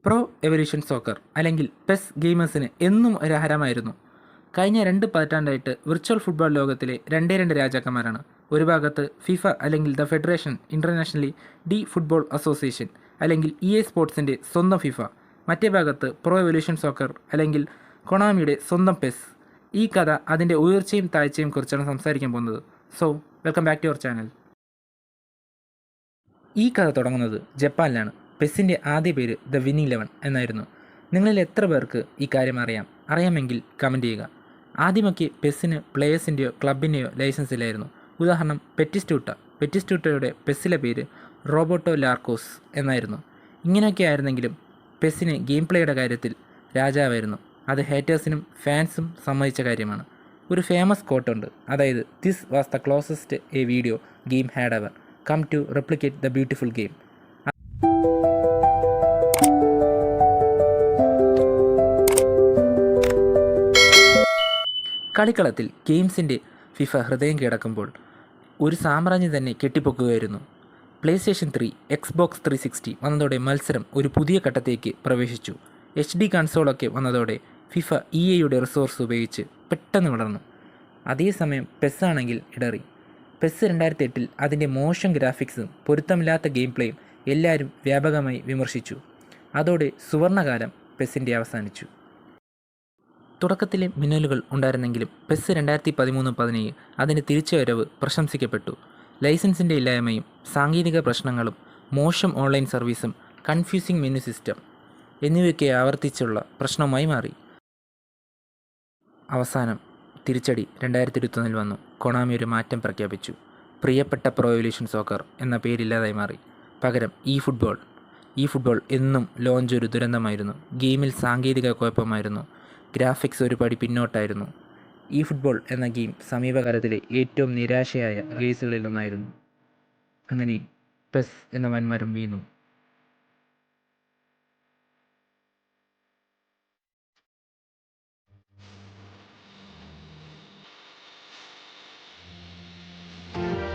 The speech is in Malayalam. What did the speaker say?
പ്രോ എവല്യൂഷൻ സോക്കർ അല്ലെങ്കിൽ പെസ് ഗെയിമേഴ്സിന് എന്നും ഒരു ഹരമായിരുന്നു. കഴിഞ്ഞ 2 പതിറ്റാണ്ടായിട്ട് വിർച്വൽ ഫുട്ബോൾ ലോകത്തിലെ രണ്ട് രാജാക്കന്മാരാണ്. ഒരു ഭാഗത്ത് ഫിഫ അല്ലെങ്കിൽ the federation internationally D football association അല്ലെങ്കിൽ EA സ്പോർട്സിൻ്റെ സ്വന്തം ഫിഫ, മറ്റേ ഭാഗത്ത് പ്രോ എവല്യൂഷൻ സോക്കർ അല്ലെങ്കിൽ കൊണാമിയുടെ സ്വന്തം പെസ്. ഈ കഥ അതിൻ്റെ ഉയർച്ചയും താഴ്ചയും കുറിച്ചാണ് സംസാരിക്കാൻ പോകുന്നത്. So welcome back to our channel. ഈ കഥ തുടങ്ങുന്നത് ജപ്പാനിലാണ്. പെസ്സിൻ്റെ ആദ്യ പേര് ദ വിന്നിംഗ് 11 എന്നായിരുന്നു. നിങ്ങളിൽ എത്ര പേർക്ക് ഈ കാര്യം അറിയാമെങ്കിൽ കമൻറ്റ് ചെയ്യുക. ആദ്യമൊക്കെ പെസ്സിന് പ്ലേയേഴ്സിൻ്റെയോ ക്ലബിൻ്റെയോ ലൈസൻസ് ഇല്ലായിരുന്നു. ഉദാഹരണം പെറ്റിസ്റ്റൂട്ടയുടെ പെസ്സിലെ പേര് റോബോട്ടോ ലാർക്കോസ് എന്നായിരുന്നു. ഇങ്ങനെയൊക്കെ ആയിരുന്നെങ്കിലും പെസ്സിന് ഗെയിം പ്ലേയുടെ കാര്യത്തിൽ രാജാവായിരുന്നു. അത് ഹേറ്റേഴ്സിനും ഫാൻസും സമ്മതിച്ച കാര്യമാണ്. ഒരു ഫേമസ് കോട്ടുണ്ട്, അതായത് this was the closest a video game had ever come to replicate the beautiful game. കളിക്കളത്തിൽ ഗെയിംസിൻ്റെ ഫിഫ ഹൃദയം കീഴടക്കുമ്പോൾ ഒരു സാമ്രാജ്യം തന്നെ കെട്ടിപ്പൊക്കുകയായിരുന്നു. പ്ലേസ്റ്റേഷൻ 3, Xbox 360 വന്നതോടെ മത്സരം ഒരു പുതിയ ഘട്ടത്തേക്ക് പ്രവേശിച്ചു. HD കൺസോളൊക്കെ വന്നതോടെ ഫിഫ EAയുടെ റിസോഴ്സ് ഉപയോഗിച്ച് പെട്ടെന്ന് വളർന്നു. അതേസമയം പെസ് ആണെങ്കിൽ ഇടറി. പെസ് 2008 അതിൻ്റെ മോശം ഗ്രാഫിക്സും പൊരുത്തമില്ലാത്ത ഗെയിം പ്ലേയും എല്ലാവരും വ്യാപകമായി വിമർശിച്ചു. അതോടെ സുവർണകാലം പെസ്സിൻ്റെ അവസാനിച്ചു. തുടക്കത്തിലെ മിന്നലുകൾ ഉണ്ടായിരുന്നെങ്കിലും പെസ് 2013-17 അതിൻ്റെ തിരിച്ചുവരവ് പ്രശംസിക്കപ്പെട്ടു. ലൈസൻസിൻ്റെ ഇല്ലായ്മയും സാങ്കേതിക പ്രശ്നങ്ങളും മോശം ഓൺലൈൻ സർവീസും കൺഫ്യൂസിംഗ് മെനു സിസ്റ്റം എന്നിവയൊക്കെ ആവർത്തിച്ചുള്ള പ്രശ്നമായി മാറി. അവസാനം തിരിച്ചടി 2021 വന്നു. കൊണാമി ഒരു മാറ്റം പ്രഖ്യാപിച്ചു. പ്രിയപ്പെട്ട പ്രോ എവല്യൂഷൻ സോക്കർ എന്ന പേരില്ലാതായി മാറി. പകരം ഈ ഫുട്ബോൾ എന്നും ലോഞ്ച് ഒരു ദുരന്തമായിരുന്നു. ഗെയിമിൽ സാങ്കേതിക കുഴപ്പമായിരുന്നു. ഗ്രാഫിക്സ് ഒരു പടി പിന്നോട്ടായിരുന്നു. ഈ ഫുട്ബോൾ എന്ന ഗെയിം സമീപകാലത്തിലെ ഏറ്റവും നിരാശയായ കേസുകളിലൊന്നായിരുന്നു. അങ്ങനെ പെസ് എന്ന വൻമരം വീണു.